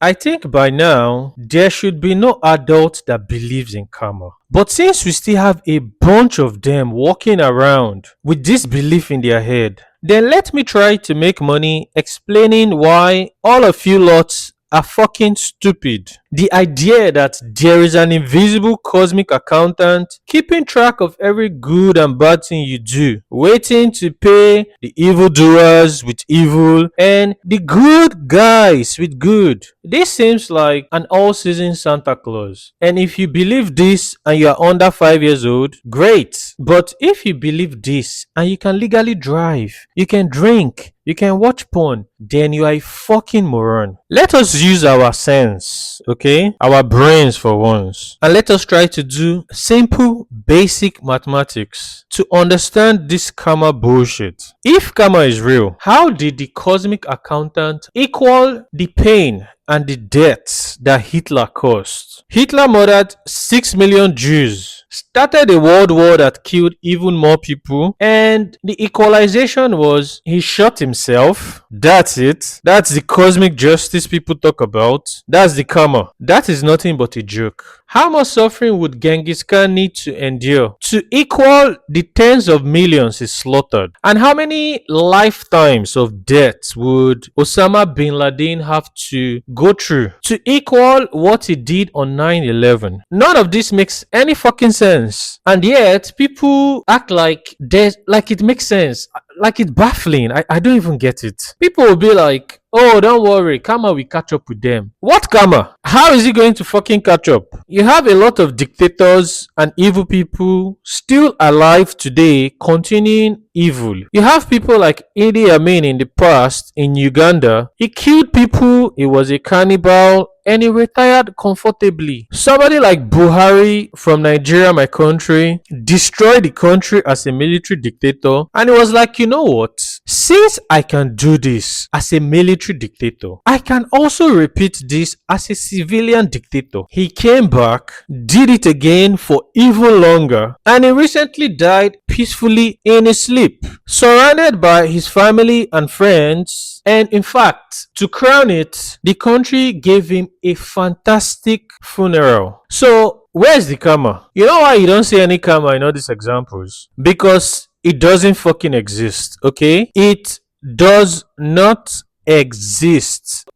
I think by now there should be no adult that believes in karma. But since we still have a bunch of them walking around with this belief in their head, then let me try to make money explaining why all of you lots are fucking stupid. The idea that there is an invisible cosmic accountant keeping track of every good and bad thing you do, waiting to pay the evildoers with evil and the good guys with good. This seems like an all season Santa Claus. And if you believe this and you are under 5 years old, great. But if you believe this and you can legally drive, you can drink, you can watch porn, then you are a fucking moron. Let us use our sense, okay? Our brains for once. And let us try to do simple, basic mathematics to understand this karma bullshit. If karma is real, how did the cosmic accountant equal the pain and the deaths that Hitler caused? Hitler murdered 6 million Jews, started a world war that killed even more people, and the equalization was he shot himself. That's it. That's the cosmic justice people talk about. That's the karma. That is nothing but a joke. How much suffering would Genghis Khan need to endure to equal the tens of millions he slaughtered? And how many lifetimes of death would Osama bin Laden have to go through to equal what he did on 9/11? None of this makes any fucking sense. And yet, people act like it makes sense. Like it's baffling. I don't even get it. People will be like, oh, don't worry, karma will catch up with them. What karma? How is he going to fucking catch up? You have a lot of dictators and evil people still alive today continuing evil. You have people like Idi Amin in the past in Uganda. He killed people, he was a cannibal, and he retired comfortably. Somebody like Buhari from Nigeria, my country, destroyed the country as a military dictator, and he was like, you know what? Since I can do this as a military dictator, I can also repeat this as a civilian dictator. He came back, did it again for even longer, and he recently died peacefully in his sleep, surrounded by his family and friends. And in fact, to crown it, the country gave him a fantastic funeral. So, where's the karma? You know why you don't see any karma in all these examples? Because it doesn't fucking exist, okay? It does not exist.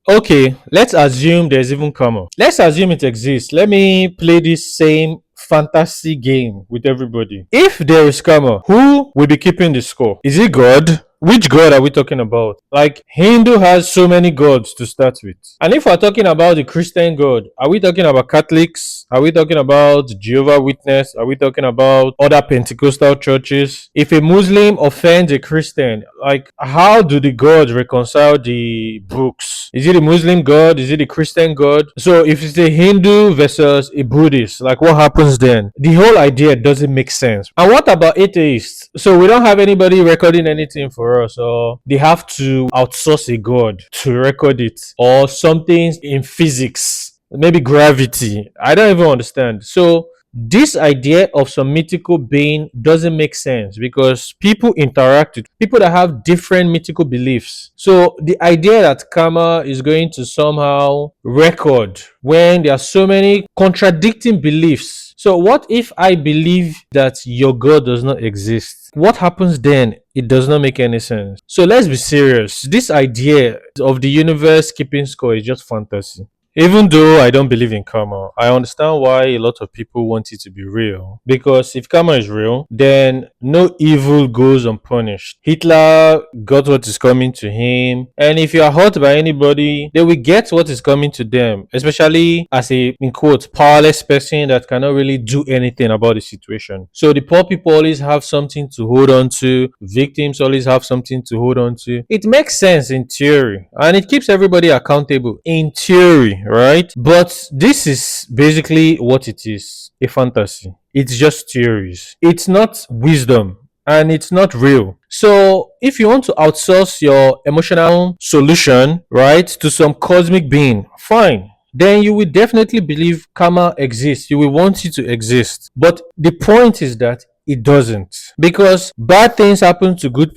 Okay, let's assume there's even karma. Let's assume it exists. Let me play this same fantasy game with everybody. If there is karma, who will be keeping the score? Is it God? Which God are we talking about? Like, Hindu has so many gods to start with. And if we're talking about the Christian God, are we talking about Catholics? Are we talking about Jehovah's Witness? Are we talking about other Pentecostal churches? If a Muslim offends a Christian, like, how do the gods reconcile the books? Is it a Muslim God? Is it a Christian God? So if it's a Hindu versus a Buddhist, like, what happens then? The whole idea doesn't make sense. And what about atheists? So we don't have anybody recording anything for us, or they have to outsource a god to record it, or something in physics, maybe gravity. I don't even understand. So this idea of some mythical being doesn't make sense because people interact with people that have different mythical beliefs. So the idea that karma is going to somehow record when there are so many contradicting beliefs. So what if I believe that your God does not exist? What happens then? It does not make any sense. So let's be serious. This idea of the universe keeping score is just fantasy. Even though I don't believe in karma, I understand why a lot of people want it to be real. Because if karma is real, then no evil goes unpunished. Hitler got what is coming to him. And if you are hurt by anybody, they will get what is coming to them. Especially as a, in quotes, powerless person that cannot really do anything about the situation. So the poor people always have something to hold on to. Victims always have something to hold on to. It makes sense in theory. And it keeps everybody accountable in theory. Right? But this is basically what it is, a fantasy. It's just theories. It's not wisdom and it's not real. So if you want to outsource your emotional solution, right, to some cosmic being, fine. Then you will definitely believe karma exists. You will want it to exist. But the point is that It doesn't. Because bad things happen to good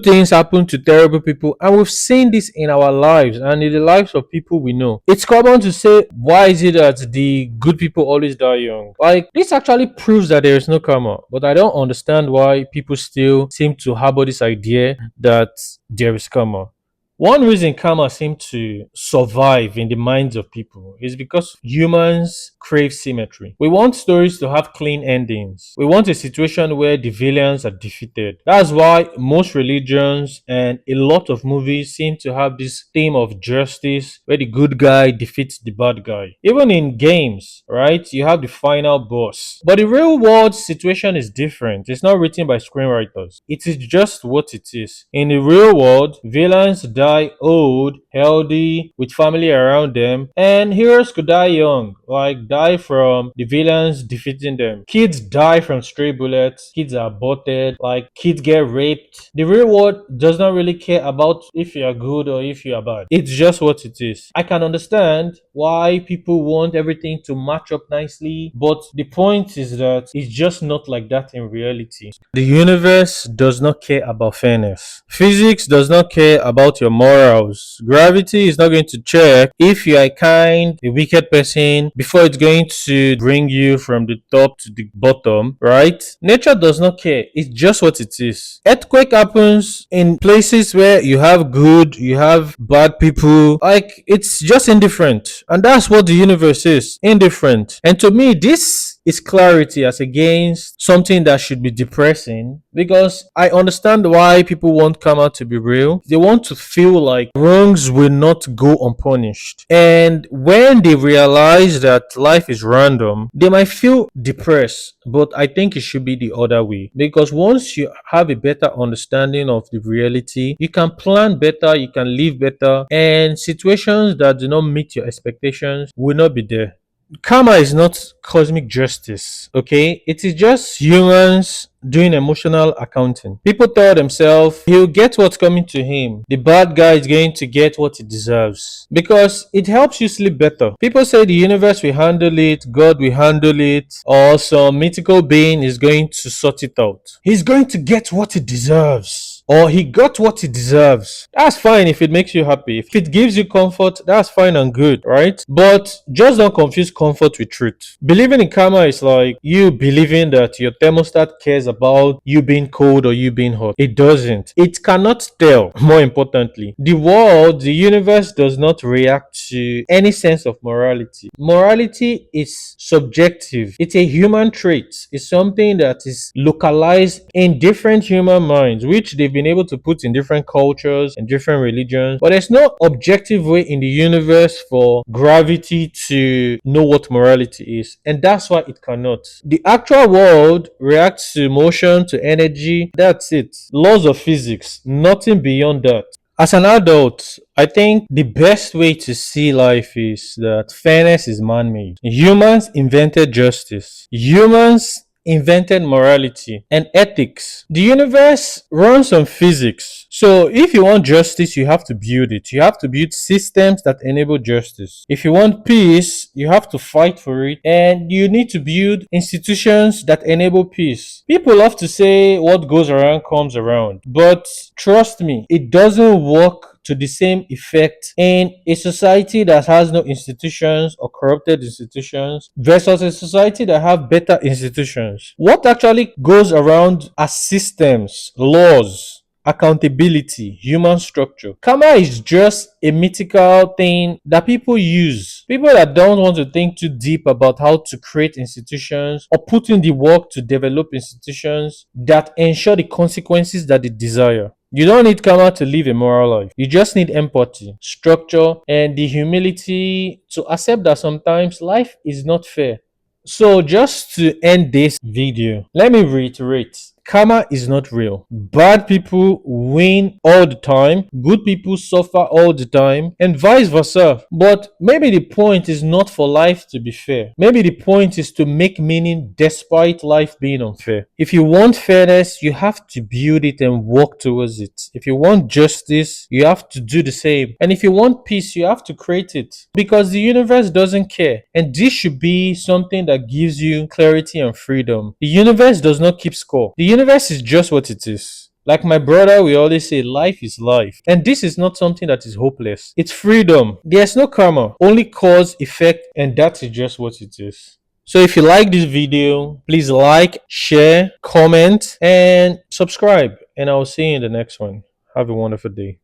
things happen to terrible people, and we've seen this in our lives and in the lives of people we know. It's common to say, why is it that the good people always die young? Like, this actually proves that there is no karma, but I don't understand why people still seem to harbor this idea that there is karma. One reason karma seems to survive in the minds of people is because humans crave symmetry. We want stories to have clean endings. We want a situation where the villains are defeated. That's why most religions and a lot of movies seem to have this theme of justice where the good guy defeats the bad guy. Even in games, right? You have the final boss. But the real world situation is different. It's not written by screenwriters. It is just what it is. In the real world, villains die old, healthy, with family around them, and heroes could die young, like die from the villains defeating them. Kids die from stray bullets, kids are aborted, like kids get raped. The real world does not really care about if you are good or if you are bad. It's just what it is. I can understand why people want everything to match up nicely, but the point is that it's just not like that in reality. The universe does not care about fairness. Physics does not care about your morals. Gravity is not going to check if you are a wicked person before it's going to bring you from the top to the bottom, right? Nature does not care. It's just what it is. Earthquake happens in places where you have good, you have bad people. Like, it's just indifferent. And that's what the universe is, indifferent. And to me, this is clarity as against something that should be depressing, because I understand why people want karma to be real. They want to feel like wrongs will not go unpunished. And when they realize that life is random, they might feel depressed. But I think it should be the other way, because once you have a better understanding of the reality, you can plan better, you can live better, and situations that do not meet your expectations will not be there. Karma is not cosmic justice, okay? It is just humans doing emotional accounting. People tell themselves he'll get what's coming to him. The bad guy is going to get what he deserves because it helps you sleep better. People say the universe will handle it, God will handle it, or some mythical being is going to sort it out. He's going to get what he deserves. Or he got what he deserves. That's fine if it makes you happy. If it gives you comfort, that's fine and good, right? But just don't confuse comfort with truth. Believing in karma is like you believing that your thermostat cares about you being cold or you being hot. It doesn't. It cannot tell. More importantly, the world, the universe does not react to any sense of morality. Morality is subjective. It's a human trait. It's something that is localized in different human minds, which they've been able to put in different cultures and different religions. But there's no objective way in the universe for gravity to know what morality is. And that's why it cannot. The actual world reacts to motion, to energy. That's it. Laws of physics. Nothing beyond that. As an adult, I think the best way to see life is that fairness is man made. Humans invented justice. Humans invented morality and ethics. The universe runs on physics. So if you want justice, you have to build it. You have to build systems that enable justice. If you want peace, you have to fight for it. And you need to build institutions that enable peace. People love to say what goes around comes around. But trust me, it doesn't work to the same effect in a society that has no institutions or corrupted institutions versus a society that have better institutions. What actually goes around are systems, laws, accountability, human structure. Karma is just a mythical thing that people use. People that don't want to think too deep about how to create institutions or put in the work to develop institutions that ensure the consequences that they desire. You don't need karma to live a moral life. You just need empathy, structure, and the humility to accept that sometimes life is not fair. So just to end this video, let me reiterate. Karma is not real. Bad people win all the time, good people suffer all the time, and vice versa. But maybe the point is not for life to be fair. Maybe the point is to make meaning despite life being unfair. If you want fairness, you have to build it and work towards it. If you want justice, you have to do the same. And if you want peace, you have to create it. Because the universe doesn't care. And this should be something that gives you clarity and freedom. The universe does not keep score. The universe is just what it is. Like my brother, we always say life is life. And this is not something that is hopeless. It's freedom. There's no karma, only cause, effect, and that is just what it is. So if you like this video, please like, share, comment, and subscribe. And I'll see you in the next one. Have a wonderful day.